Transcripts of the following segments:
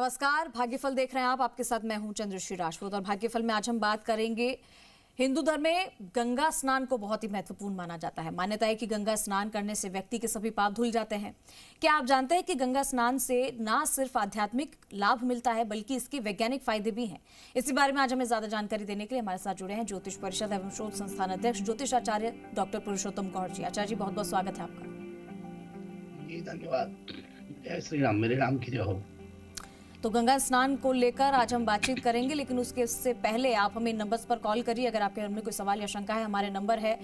नमस्कार, भाग्यफल देख रहे हैं आप। आपके साथ मैं हूं चंद्रश्री राजपूत और भाग्यफल में आज हम बात करेंगे। हिंदू धर्म में गंगा स्नान को बहुत ही महत्वपूर्ण माना जाता है। मान्यता है कि गंगा स्नान करने से व्यक्ति के सभी पाप धुल जाते हैं। क्या आप जानते हैं कि गंगा स्नान से ना सिर्फ आध्यात्मिक लाभ मिलता है बल्कि इसके वैज्ञानिक फायदे भी हैं। इसी बारे में आज हमें ज्यादा जानकारी देने के लिए हमारे साथ जुड़े हैं ज्योतिष परिषद एवं शोध संस्थान अध्यक्ष ज्योतिष आचार्य डॉक्टर पुरुषोत्तम गौर जी। आचार्य जी, बहुत बहुत स्वागत है आपका। धन्यवाद। जय श्री राम, मेरे राम की जय हो। तो गंगा स्नान को लेकर आज हम बातचीत करेंगे, लेकिन उससे पहले आप हमें नंबर्स पर कॉल करिए अगर आपके मन में कोई सवाल या शंका है। हमारे नंबर है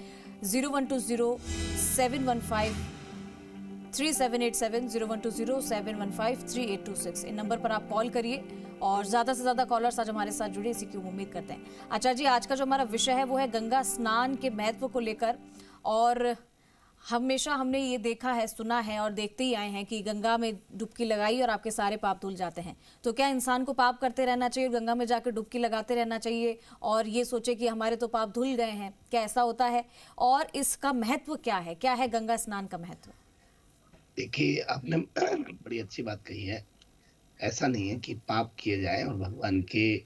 0120-715-3787, 0120-715-3826। इन नंबर पर आप कॉल करिए और ज्यादा से ज्यादा कॉलर्स आज हमारे साथ जुड़े, इसी की उम्मीद करते हैं। आचार्य जी, आज का जो हमारा विषय है वो है गंगा स्नान के महत्व को लेकर। और हमेशा हमने ये देखा है, सुना है और देखते ही आए हैं कि गंगा में डुबकी लगाई और आपके सारे पाप धुल जाते हैं। तो क्या इंसान को पाप करते रहना चाहिए, गंगा में जाकर डुबकी लगाते रहना चाहिए और ये सोचे कि हमारे तो पाप धुल गए हैं? क्या ऐसा होता है और इसका महत्व क्या है? क्या है गंगा स्नान का महत्व? देखिए, आपने बड़ी अच्छी बात कही है। ऐसा नहीं है कि पाप किए जाए और भगवान के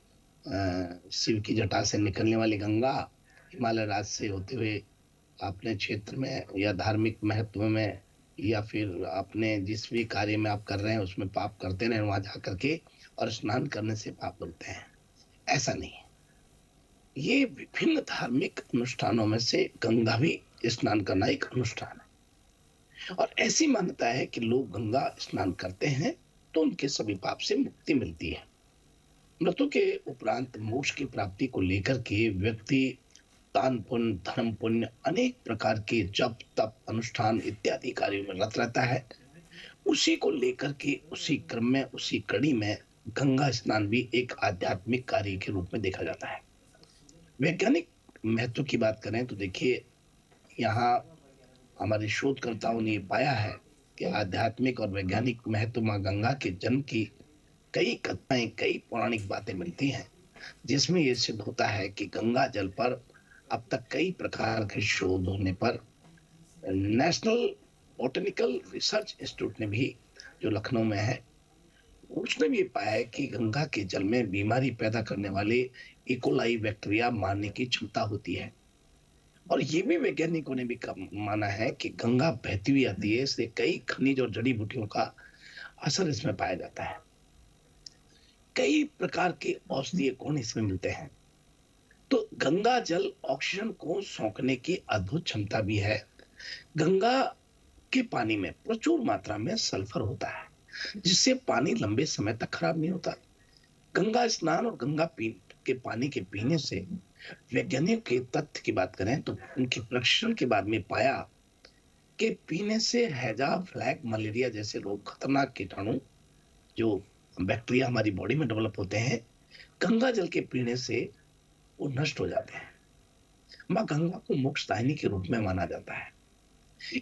शिव की जटा से निकलने वाली गंगा हिमालय राज से होते हुए अपने क्षेत्र में या धार्मिक महत्व में या फिर अपने जिस भी कार्य में आप कर रहे हैं उसमें पाप करते रहे, वहां जा करके और स्नान करने से पाप धुलते हैं। ऐसा नहीं है। ये विभिन्न धार्मिक अनुष्ठानों में से गंगा भी स्नान करना एक अनुष्ठान है और ऐसी मान्यता है कि लोग गंगा स्नान करते हैं तो उनके सभी पाप से मुक्ति मिलती है। मृत्यु के उपरांत मोक्ष की प्राप्ति को लेकर के व्यक्ति दान पुण्य, धर्म पुण्य, अनेक प्रकार के जप तप अनुष्ठान इत्यादि कार्यों में रत रहता है। उसी को लेकर के उसी क्रम में, उसी कड़ी में गंगा स्नान भी एक आध्यात्मिक कार्य के रूप में देखा जाता है। वैज्ञानिक महत्व की बात करें तो देखिए, यहाँ हमारे शोधकर्ताओं ने पाया है कि आध्यात्मिक और वैज्ञानिक महत्व मां गंगा के जन्म की कई कथाएं, कई पौराणिक बातें मिलती हैं, जिसमें यह सिद्ध होता है कि गंगा जल पर अब तक कई प्रकार के शोध होने पर नेशनल बॉटनिकल रिसर्च इंस्टीट्यूट ने भी, जो लखनऊ में है, उसने भी पाया है कि गंगा के जल में बीमारी पैदा करने वाले इकोलाई बैक्टीरिया मारने की क्षमता होती है। और ये भी वैज्ञानिकों ने भी माना है कि गंगा बहती हुई आती है, इसलिए कई खनिज और जड़ी बूटियों का असर इसमें पाया जाता है। कई प्रकार के औषधीय गुण इसमें मिलते हैं। तो गंगा जल ऑक्सीजन को सोखने की अद्भुत क्षमता भी है। गंगा के पानी में प्रचुर मात्रा में सल्फर होता है, जिससे पानी लंबे समय तक खराब नहीं होता। गंगा स्नान और गंगा के पानी के पीने से वैज्ञानिक के तथ्य की बात करें तो उनके परीक्षण के बाद में पाया कि पीने से हैजा, फ्लैग, मलेरिया जैसे रोग, खतरनाक कीटाणु जो बैक्टीरिया हमारी बॉडी में डेवलप होते हैं, गंगा जल के पीने से वो नष्ट हो जाते हैं। मां गंगा को मोक्षदायिनी के रूप में माना जाता है।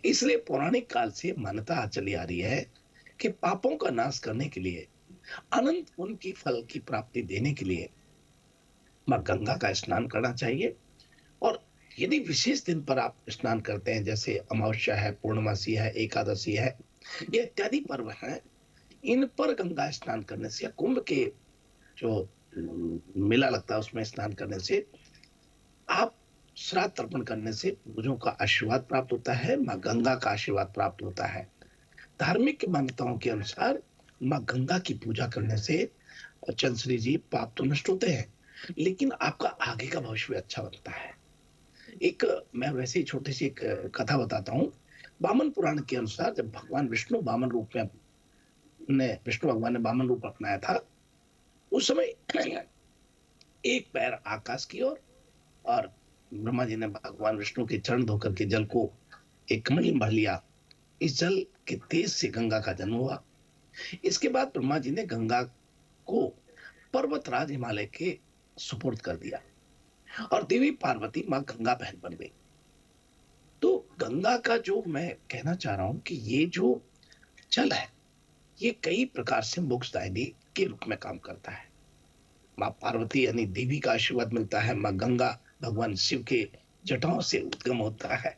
इसलिए पौराणिक काल से मान्यता चली आ रही है कि पापों का नाश करने के लिए, अनंत पुण्य की फल की प्राप्ति देने के लिए मां गंगा का स्नान करना चाहिए। और यदि विशेष दिन पर आप स्नान करते हैं, जैसे अमावस्या है, पूर्णमासी है, एकादशी है, ये इत्यादि पर्व हैं, इन पर गंगा स्नान करने से, कुंभ के जो मेला लगता है उसमें स्नान करने से, आप श्राद्ध तर्पण करने से पूर्वजों का आशीर्वाद प्राप्त होता है, मां गंगा का आशीर्वाद प्राप्त होता है। धार्मिक मान्यताओं के अनुसार मां गंगा की पूजा करने से चंद्रश्री जी पाप तो नष्ट होते हैं, लेकिन आपका आगे का भविष्य अच्छा बनता है। मैं वैसे ही छोटी सी एक कथा बताता हूँ। वामन पुराण के अनुसार जब भगवान विष्णु भगवान ने वामन रूप अपनाया था, उस समय एक पैर आकाश की ओर और ब्रह्मा जी ने भगवान विष्णु के चरण धोकर के जल को एक कमल में भर लिया। इस जल के तेज से गंगा का जन्म हुआ। इसके बाद ब्रह्मा जी ने गंगा को पर्वतराज हिमालय के सुपुर्द कर दिया और देवी पार्वती मां गंगा बहन बन गई। तो गंगा का जो मैं कहना चाह रहा हूं कि ये जो जल है, ये कई प्रकार से मोक्षदायिनी के रूप में काम करता है। मां पार्वती यानी देवी का आशीर्वाद मिलता है, मां गंगा भगवान शिव के जटाओं से उद्गम होता है।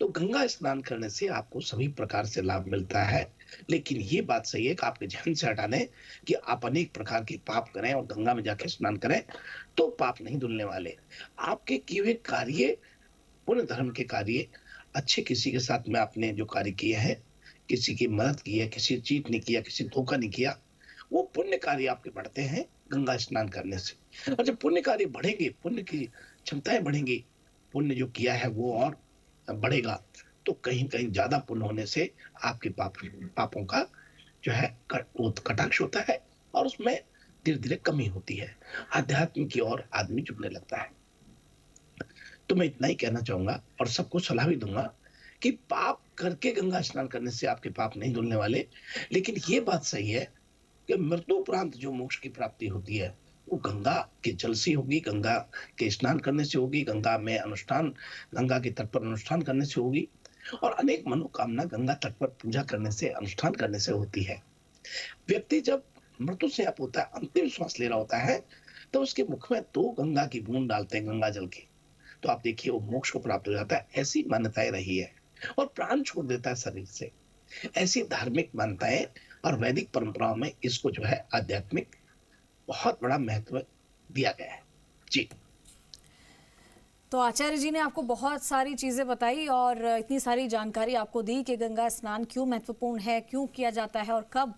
तो गंगा स्नान करने से आपको सभी प्रकार से लाभ मिलता है। लेकिन ये बात सही है कि आपके ज़हन से हटा दें कि आप अनेक प्रकार के पाप करें और गंगा में जाके स्नान करें, तो पाप नहीं धुलने वाले। आपके किए हुए कार्य, पुण्य धर्म के कार्य, अच्छे किसी के साथ में आपने जो कार्य किए हैं, किसी की मदद की है, किसी चीट नहीं किया, किसी धोखा नहीं किया, वो पुण्य कार्य आपके बढ़ते हैं गंगा स्नान करने से। और जब पुण्य कार्य बढ़ेंगे, पुण्य की क्षमताएं बढ़ेंगी, पुण्य जो किया है वो और बढ़ेगा, तो कहीं कहीं ज्यादा पुण्य होने से आपके पापों का जो है वो कटाक्ष होता है और उसमें धीरे धीरे कमी होती है, आध्यात्म की ओर आदमी झुकने लगता है। तो मैं इतना ही कहना चाहूंगा और सबको सलाह भी दूंगा कि पाप करके गंगा स्नान करने से आपके पाप नहीं धुलने वाले। लेकिन ये बात सही है कि मृत्यु उपरांत जो मोक्ष की प्राप्ति होती है वो गंगा के जल से होगी, गंगा के स्नान करने से होगी, गंगा में अनुष्ठान, गंगा के तट पर अनुष्ठान करने से होगी। और अनेक मनोकामना गंगा तट पर पूजा करने से, अनुष्ठान करने से होती है। व्यक्ति जब मृत्यु से आप होता है, अंतिम श्वास ले रहा होता है, तो उसके मुख में 2 गंगा की बूंद डालते हैं, गंगा जल की, तो आप देखिए वो मोक्ष को प्राप्त हो जाता है। ऐसी मान्यताएं रही है और प्राण छोड़ देता है शरीर से। ऐसी धार्मिक मान्यताएं और वैदिक परंपराओं में इसको जो है आध्यात्मिक बहुत बड़ा महत्व दिया गया है। जी। तो आचार्य जी ने आपको बहुत सारी चीज़ें बताई और इतनी सारी जानकारी आपको दी कि गंगा स्नान क्यों महत्वपूर्ण है, क्यों किया जाता है और कब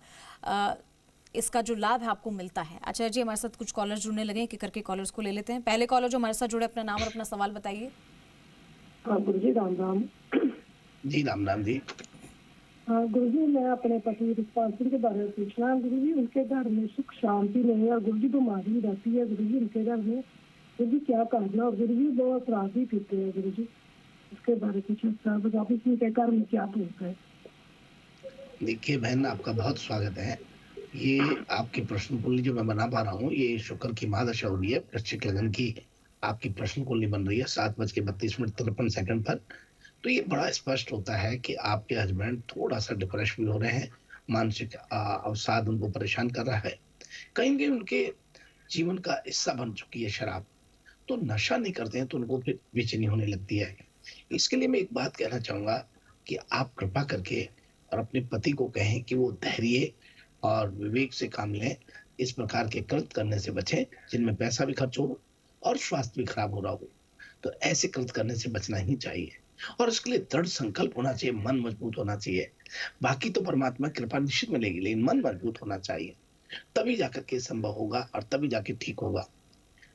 इसका जो लाभ है आपको मिलता है। आचार्य जी, हमारे साथ कुछ कॉलर्स जुड़ने लगे, कि करके कॉलर्स को ले लेते हैं। पहले कॉलर जो हमारे साथ जुड़े, अपना नाम और अपना सवाल बताइए। हाँ गुरु जी, राम राम। जी राम राम जी। हाँ गुरु जी, मैं अपने पति रिश्पाल सिंह के बारे में पूछना। गुरु जी, उनके घर में सुख शांति नहीं है, गुरु जी बीमारी रहती है गुरु जी उनके घर में। गुरु जी क्या करना? और गुरु जी वो अपराधी पीते हैं गुरु जी, इसके बारे में कुछ बताओ, उनके घर में क्या होता है? देखिए बहन, आपका बहुत स्वागत है। ये आपकी प्रश्न कुंडली जो मैं बना पा रहा हूँ, ये शुक्र की महादशा हो रही है, वृश्चिक लगन की आपकी प्रश्न कुंडली बन रही है 7:32 पर। तो ये बड़ा स्पष्ट होता है कि आपके हस्बैंड थोड़ा सा डिप्रेस फील हो रहे हैं, मानसिक अवसाद उनको परेशान कर रहा है। कहीं कहीं उनके जीवन का हिस्सा बन चुकी है शराब, तो नशा नहीं करते हैं तो उनको फिर बेचैनी होने लगती है। इसके लिए मैं एक बात कहना चाहूंगा कि आप कृपा करके और अपने पति को कहें कि वो धैर्य और विवेक से काम लें। इस प्रकार के कृत करने से बचें जिनमें पैसा भी खर्च हो और स्वास्थ्य भी खराब हो रहा हो। तो ऐसे कृत करने से बचना ही चाहिए और इसके लिए दृढ़ संकल्प होना चाहिए, मन मजबूत होना चाहिए। बाकी तो परमात्मा की कृपा निश्चित मिलेगी, लेकिन मन मजबूत होना चाहिए, तभी जाकर के संभव होगा और तभी जाके ठीक होगा।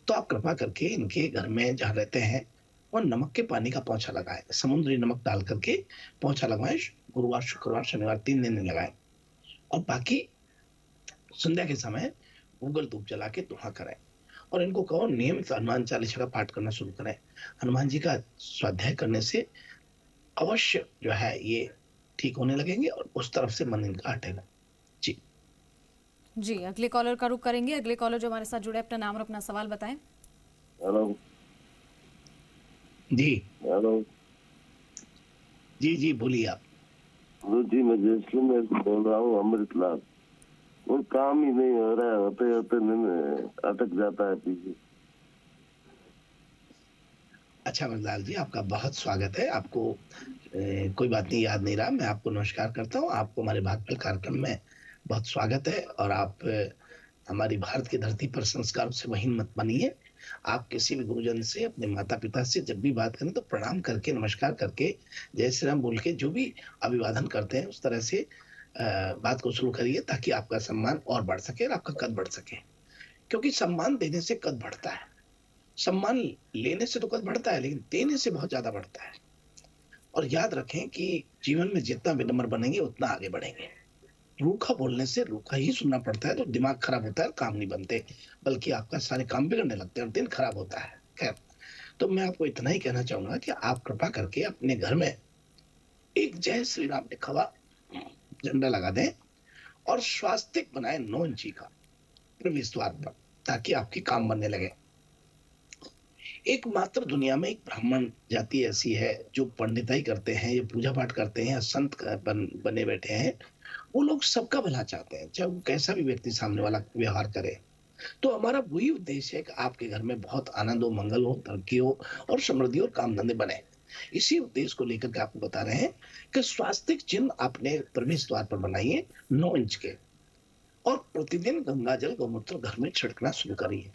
तो आप कृपा करके इनके घर में जहाँ रहते हैं और नमक के पानी का पोंछा लगाएं, समुद्री नमक डाल करके पोंछा लगवाएं। गुरुवार, शुक्रवार, शनिवार 3 दिन लगाएं और बाकी संध्या के समय गूगल धूप जला के दुआ करें और इनको कहो नियमित हनुमान चालीसा का पाठ करना शुरू करें। हनुमान जी का स्वाध्याय करने से अवश्य जो है ये ठीक होने लगेंगे और उस तरफ से मन इनका हटेगा। जी जी, अगले कॉलर का रुख करेंगे। अगले कॉलर जो हमारे साथ जुड़े, अपना नाम और अपना सवाल बताएं। हेलो जी। हेलो जी जी बोलिए आप। गुरु जी, मैं जैसलमेर से बोल रहा हूँ, अमृतलाल। वो काम ही नहीं हो रहा है, होते होते अटक जाता है पीछे। अच्छा अमृतलाल जी, आपका बहुत स्वागत है। आपको कोई बात नहीं याद नहीं रहा, मैं आपको नमस्कार करता हूँ। आपको हमारे भागफल कार्यक्रम में बहुत स्वागत है और आप हमारी भारत की धरती पर संस्कारों से वहीन मत बनिए। आप किसी भी गुरुजन से, अपने माता पिता से जब भी बात करें तो प्रणाम करके, नमस्कार करके, जय श्री राम बोल के जो भी अभिवादन करते हैं उस तरह से बात को शुरू करिए, ताकि आपका सम्मान और बढ़ सके और आपका कद बढ़ सके। क्योंकि सम्मान देने से कद बढ़ता है, सम्मान लेने से तो कद बढ़ता है, लेकिन देने से बहुत ज्यादा बढ़ता है। और याद रखें कि जीवन में जितना विनम्र बनेंगे उतना आगे बढ़ेंगे। रूखा बोलने से रूखा ही सुनना पड़ता है तो दिमाग खराब होता है, काम नहीं बनते, बल्कि आपका सारे काम बिगड़ने लगते हैं और दिन खराब होता है। खैर, तो मैं आपको इतना ही कहना चाहूंगा कि आप कृपा करके अपने घर में एक जय श्री राम लिखा हुआ झंडा लगा दें और स्वास्तिक बनाए 9 इंची का प्रवेश द्वार पर, ताकि आपके काम बनने लगे। एकमात्र दुनिया में एक ब्राह्मण जाति ऐसी है जो पंडिताई करते हैं, ये पूजा पाठ करते हैं, संत बने बैठे हैं। वो लोग सबका भला चाहते हैं, चाहे वो कैसा भी व्यक्ति सामने वाला व्यवहार करे। तो हमारा वही उद्देश्य है कि आपके घर में बहुत आनंद हो, मंगल हो, तरक्की हो और समृद्धि और काम धंधे बने। इसी उद्देश्य को लेकर के आपको बता रहे हैं कि स्वास्तिक चिन्ह अपने प्रवेश द्वार पर बनाइए 9 इंच के, और प्रतिदिन गंगा जल गौमूत्र घर में छिड़कना शुरू करिए,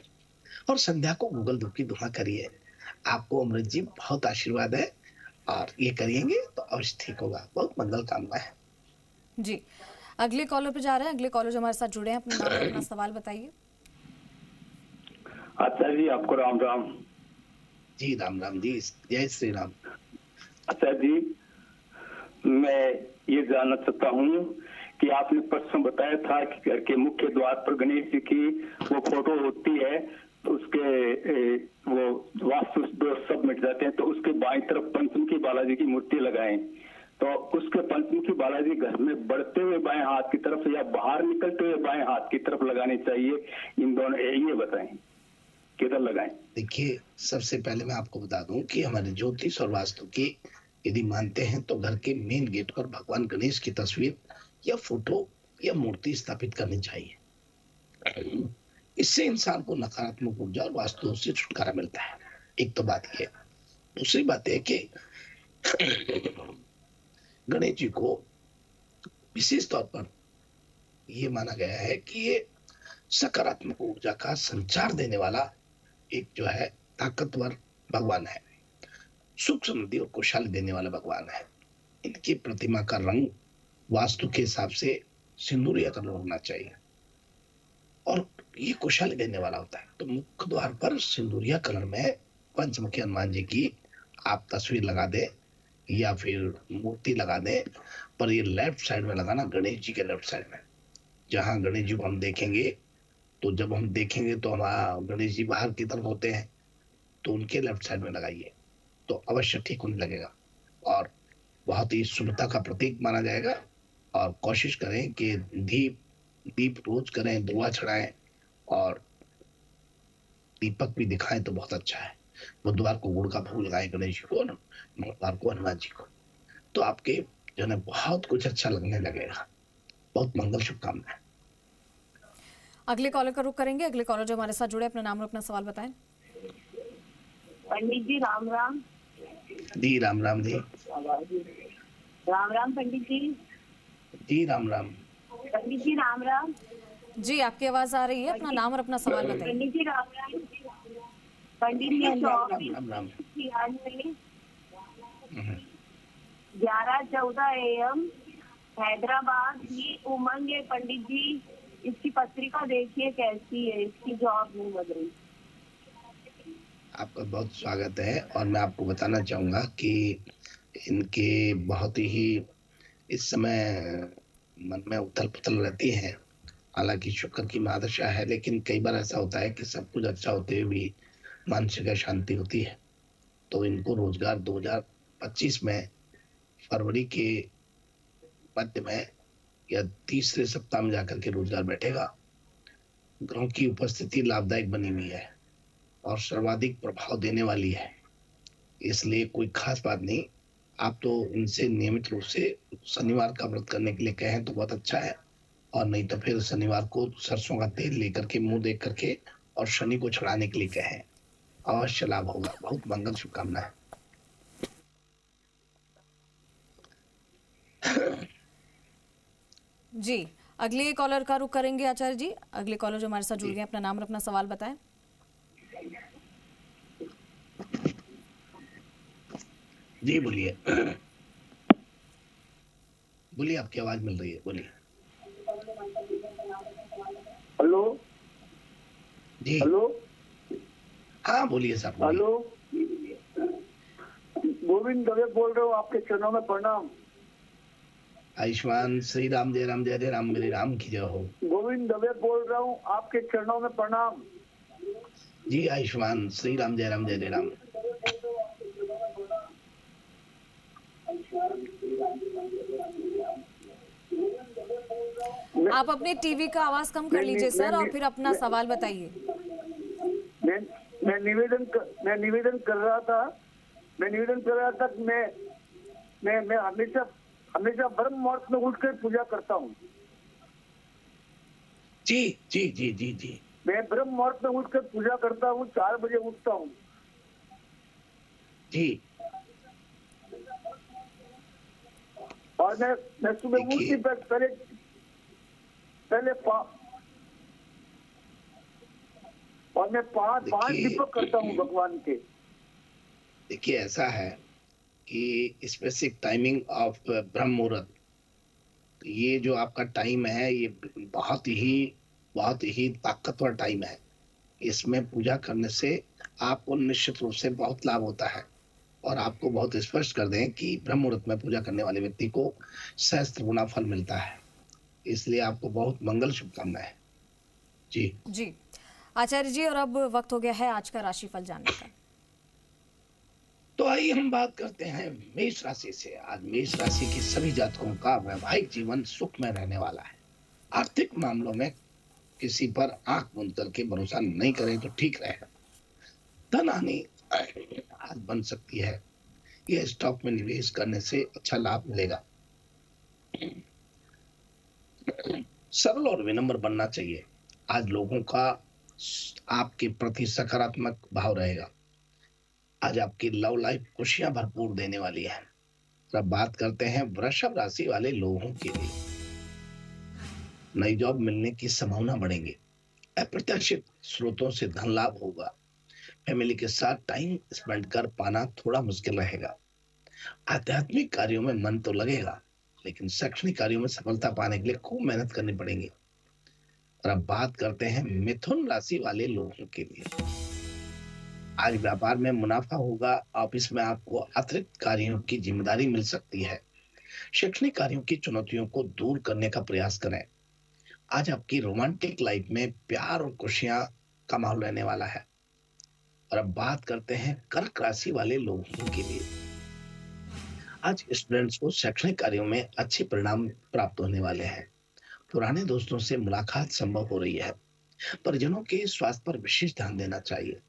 और संध्या को गूगल धूप की धुआं करिए। आपको अमृत जी बहुत आशीर्वाद है, और ये करिएंगे तो अवश्य ठीक होगा। बहुत मंगल कामना है जी। अगले कॉलर पे जा रहे हैं। अगले कॉलर जो हमारे साथ जुड़े हैं, अपना नाम और अपना सवाल बताइए। अच्छा जी, आपको राम राम। जी राम राम जी, जय श्री राम। अच्छा जी, मैं ये जानना चाहता हूँ कि आपने परसों बताया था कि घर के मुख्य द्वार पर गणेश जी की वो फोटो होती है, तो उसके वो वास्तु दोष सब मिट जाते हैं, तो उसके बाईं तरफ पंचमुखी बालाजी की मूर्ति लगाएं। तो उसके पंचमुखी बालाजी घर में बढ़ते हुए बाएं हाथ की तरफ या बाहर निकलते हुए बाएं हाथ की तरफ लगानी चाहिए, इन दोनों ये बताएं किधर लगाएं। देखिए, सबसे पहले मैं आपको बता दूं कि हमारे ज्योतिष और वास्तु की यदि मानते हैं तो घर के मेन गेट पर भगवान गणेश की तस्वीर या फोटो या मूर्ति स्थापित करनी चाहिए। इससे इंसान को नकारात्मक ऊर्जा और वास्तु से छुटकारा मिलता है। एक तो बात ये। दूसरी बात है कि गणेश जी को विशेष तौर पर यह माना गया है कि ये सकारात्मक ऊर्जा का संचार देने वाला एक जो है ताकतवर भगवान है, सुख समृद्धि और खुशहाली देने वाला भगवान है। इनकी प्रतिमा का रंग वास्तु के हिसाब से सिंदूरिया कलर होना चाहिए, और ये खुशहाली देने वाला होता है। तो मुख्य द्वार पर सिंदूरिया कलर में पंचमुखी हनुमान जी की आप तस्वीर लगा दे या फिर मूर्ति लगा दे, पर ये लेफ्ट साइड में लगाना, गणेश जी के लेफ्ट साइड में। जहां गणेश जी को हम देखेंगे, तो जब हम देखेंगे तो हमारा गणेश जी बाहर की तरफ होते हैं, तो उनके लेफ्ट साइड में लगाइए तो अवश्य ठीक होने लगेगा, और बहुत ही शुभता का प्रतीक माना जाएगा। और कोशिश करें कि दीप रोज करें, दुआ चढ़ाएं और दीपक भी दिखाएं तो बहुत अच्छा है। बुधवार को गुड़ का भोग लगाएं गणेश जी को, मंगलवार को हनुमान जी को, तो आपके जो है बहुत कुछ अच्छा लगने लगेगा। बहुत मंगल शुभकामनाएं। अगले कॉलर का रुख करेंगे। अगले कॉलर जो हमारे साथ जुड़े, अपना नाम और अपना सवाल बताएं। पंडित जी राम राम। जी राम राम जी। राम राम पंडित जी। जी राम राम। पंडित जी राम राम। जी, आपकी आवाज आ रही है। अपना नाम और अपना सवाल बताइए। पंडित जी राम राम। पंडित जी राम 11:14 AM हैदराबाद ये उमंग है। पंडित जी, इसकी पत्रिका देखिए कैसी है, इसकी जॉब नहीं बन रही। आपका बहुत स्वागत है, और मैं आपको बताना चाहूंगा कि इनके बहुत ही इस समय मन में उथल पुथल रहती है। हालांकि शुक्र की महादशा है, लेकिन कई बार ऐसा होता है कि सब कुछ अच्छा होते हुए भी मानसिक अशांति होती है। तो इनको रोजगार 2025 में फरवरी के मध्य में या तीसरे सप्ताह में जाकर के रोजगार बैठेगा। ग्रहों की उपस्थिति लाभदायक बनी हुई है और सर्वाधिक प्रभाव देने वाली है, इसलिए कोई खास बात नहीं। आप तो इनसे नियमित रूप से शनिवार का व्रत करने के लिए कहें तो बहुत अच्छा है, और नहीं तो फिर शनिवार को सरसों का तेल लेकर के मुंह देख करके और शनि को छुड़ाने के लिए कहें, अवश्य लाभ होगा। बहुत मंगल शुभकामनाएं। जी, अगले कॉलर का रुख करेंगे आचार्य जी। अगले कॉलर जो हमारे साथ जुड़ गए, अपना नाम और अपना सवाल बताएं। जी बोलिए। बोलिए, आपकी आवाज मिल रही है, बोलिए। हेलो जी हेलो हाँ बोलिए साहब। हेलो, गोविंद दवे बोल रहा हूँ, आपके चरणों में प्रणाम। आयुष्मान श्री राम, जय राम जय राम, मेरे राम की जय हो। गोविंद दवे बोल रहा हूँ, आपके चरणों में प्रणाम। जी आयुष्मान श्री राम, जय राम जय राम। आप अपने टीवी का आवाज कम कर लीजिए सर, और फिर अपना सवाल बताइए। मैं निवेदन कर रहा था कि मैं हमेशा ब्रह्म मुहूर्त में उठकर पूजा करता हूँ। जी जी जी जी जी मैं ब्रह्म मुहूर्त में उठकर पूजा करता हूँ, 4 बजे उठता हूँ। जी और मैं सुबह देखिए उठने पर पहले पहले और मैं पांच देखिए दीपक करता हूँ भगवान के। देखिए ऐसा है कि स्पेसिफिक टाइमिंग ऑफ ब्रह्म मुहूर्त, ये जो आपका टाइम है ये बहुत ही ताकतवर टाइम है। इसमें पूजा करने से आपको निश्चित रूप से बहुत लाभ होता है। और आपको बहुत स्पष्ट कर दें कि ब्रह्म मुहूर्त में पूजा करने वाले व्यक्ति को सहस्त्र गुना फल मिलता है। इसलिए आपको बहुत मंगल शुभकामनाएं। जी जी आचार्य जी, और अब वक्त हो गया है आज का राशिफल जानने का। तो आइए हम बात करते हैं मेष राशि से। आज मेष राशि के सभी जातकों का वैवाहिक जीवन सुख में रहने वाला है। आर्थिक मामलों में किसी पर आंख मूंद करके भरोसा नहीं करें तो ठीक रहेगा। धन हानि आज बन सकती है। यह स्टॉक में निवेश करने से अच्छा लाभ मिलेगा। सरल और विनम्र बनना चाहिए। आज लोगों का आपके प्रति सकारात्मक भाव रहेगा। आज आपकी लव लाइफ खुशियां भरपूर देने वाली है। अब बात करते हैं वृषभ राशि वाले लोगों के लिए। नई जॉब मिलने की संभावना बढ़ेगी। अप्रत्याशित स्रोतों से धन लाभ होगा। फैमिली के साथ टाइम स्पेंड कर पाना थोड़ा मुश्किल रहेगा। आध्यात्मिक कार्यों में मन तो लगेगा, लेकिन शैक्षणिक कार्यों में सफलता पाने के लिए खूब मेहनत करनी पड़ेगी। और अब बात करते हैं मिथुन राशि वाले लोगों के लिए। आज व्यापार में मुनाफा होगा। ऑफिस में आपको अतिरिक्त कार्यों की जिम्मेदारी मिल सकती है। शैक्षणिक कार्यों की चुनौतियों को दूर करने का प्रयास करें। आज आपकी रोमांटिक लाइफ में प्यार और खुशियां का माहौल रहने वाला है। और अब बात करते हैं कर्क राशि वाले लोगों के लिए। आज स्टूडेंट्स को शैक्षणिक कार्यों में अच्छे परिणाम प्राप्त होने वाले हैं। पुराने दोस्तों से मुलाकात संभव हो रही है। परिजनों के स्वास्थ्य पर विशेष ध्यान देना चाहिए।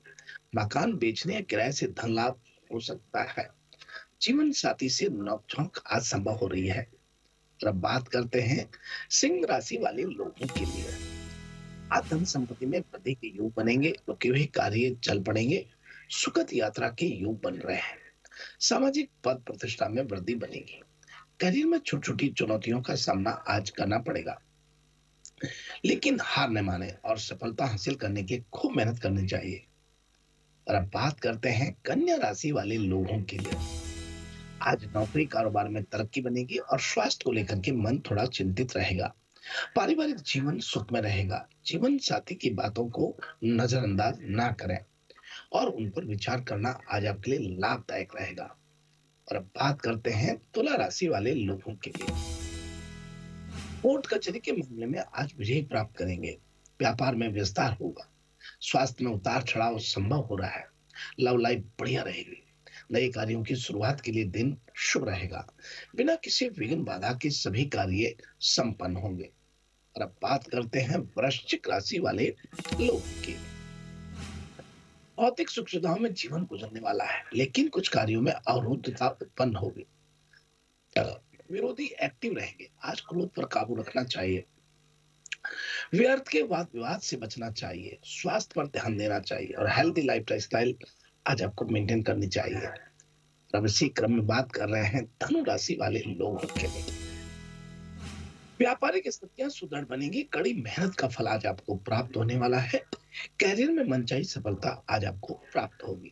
मकान बेचने या किराए से धन लाभ हो सकता है। जीवन साथी से नोकझोंक आज संभव हो रही है। और अब बात करते हैं सिंह राशि वाले लोगों के लिए। आज धन संपत्ति में वृद्धि के योग बनेंगे। रुके हुए कार्य चल पड़ेंगे। सुखद यात्रा के योग बन रहे हैं। सामाजिक पद प्रतिष्ठा में वृद्धि बनेगी। करियर में छोटी छोटी चुनौतियों का सामना आज करना पड़ेगा, लेकिन हार न माने और सफलता हासिल करने के लिए खूब मेहनत करनी चाहिए। और अब बात करते हैं कन्या राशि वाले लोगों के लिए। आज नौकरी कारोबार में तरक्की बनेगी और स्वास्थ्य को लेकर के मन थोड़ा चिंतित रहेगा। पारिवारिक जीवन सुख में रहेगा। जीवन साथी की बातों को नजरअंदाज ना करें और उन पर विचार करना आज आपके लिए लाभदायक रहेगा। और अब बात करते हैं तुला राशि वाले लोगों के लिए। कोर्ट कचहरी के मामले में आज विजय प्राप्त करेंगे। व्यापार में विस्तार होगा। स्वास्थ्य में उतार चढ़ाव संभव हो रहा है। लव लाइफ बढ़िया रहेगी। नए कार्यों की शुरुआत के लिए दिन शुभ रहेगा। बिना किसी विघ्न बाधा के सभी कार्य संपन्न होंगे। और अब बात करते हैं वृश्चिक राशि वाले लोगों की। भौतिक सुख सुविधाओं में जीवन गुजरने वाला है, लेकिन कुछ कार्यों में अवरुद्धता उत्पन्न होगी। विरोधी एक्टिव रहेंगे। आज क्रोध पर काबू रखना चाहिए। व्यर्थ के वाद विवाद से बचना चाहिए। स्वास्थ्य पर ध्यान देना चाहिए और हेल्दी लाइफस्टाइल आज आपको मेंटेन करनी चाहिए। अब इसी क्रम में बात कर रहे हैं धनु राशि वाले लोगों के लिए। व्यापारिक स्थितियां सुदृढ़ बनेंगी। कड़ी मेहनत का फल आज आपको प्राप्त होने वाला है। कैरियर में मनचाही सफलता आज आपको प्राप्त होगी।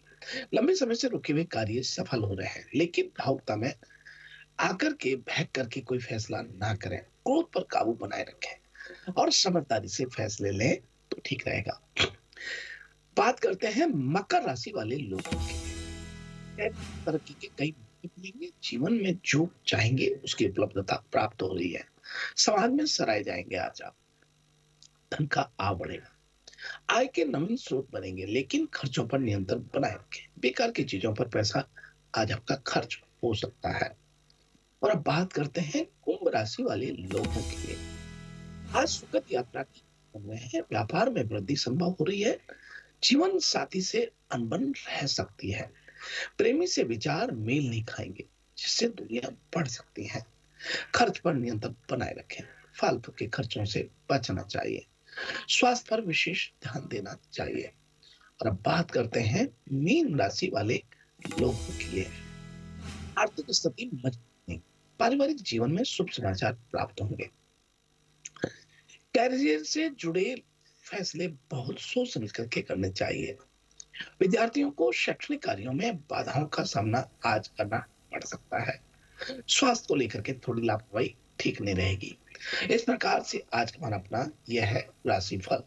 लंबे समय से रुके हुए कार्य सफल हो रहे हैं, लेकिन भावुकता में आकर के बहक करके कोई फैसला ना करें। क्रोध पर काबू बनाए रखें और समझदारी से फैसले लें तो ठीक रहेगा। बात करते हैं मकर राशि वाले लोगों के। तरक्की के कई मौके मिलेंगे। जीवन में जो चाहेंगे उसकी उपलब्धता प्राप्त हो रही है। समाज में सराहे जाएंगे। आज आप धन का आ बढ़ेगा। आय के नवीन स्रोत बनेंगे, लेकिन खर्चों पर नियंत्रण बनाए रखें। बेकार की चीजों पर पैसा आज आपका खर्च हो सकता है। और अब बात करते हैं कुंभ राशि वाले लोगों के लिए। आज सुखद यात्रा की है। व्यापार में वृद्धि संभव हो रही है। जीवन साथी से अनबन रह सकती है। प्रेमी से विचार मेल नहीं खाएंगे, जिससे दुनिया बढ़ सकती है। खर्च पर नियंत्रण बनाए रखें। फालतू के खर्चों से बचना चाहिए। स्वास्थ्य पर विशेष ध्यान देना चाहिए। और अब बात करते हैं मीन राशि वाले लोगों के लिए। आर्थिक स्थिति मजबूत नहीं, पारिवारिक जीवन में शुभ समाचार प्राप्त होंगे। कैरियर से जुड़े फैसले बहुत सोच समझ करके करने चाहिए। विद्यार्थियों को शैक्षणिक कार्यों में बाधाओं का सामना आज करना पड़ सकता है। स्वास्थ्य को लेकर के थोड़ी लापरवाही ठीक नहीं रहेगी। इस प्रकार से आज का हमारा अपना यह है राशिफल।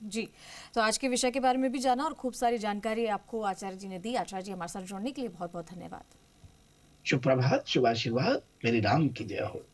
जी, तो आज के विषय के बारे में भी जाना और खूब सारी जानकारी आपको आचार्य जी ने दी। आचार्य जी, हमारे साथ जुड़ने के लिए बहुत बहुत धन्यवाद। शुभ प्रभात, शुभ आशीर्वाद, मेरी राम की जय हो।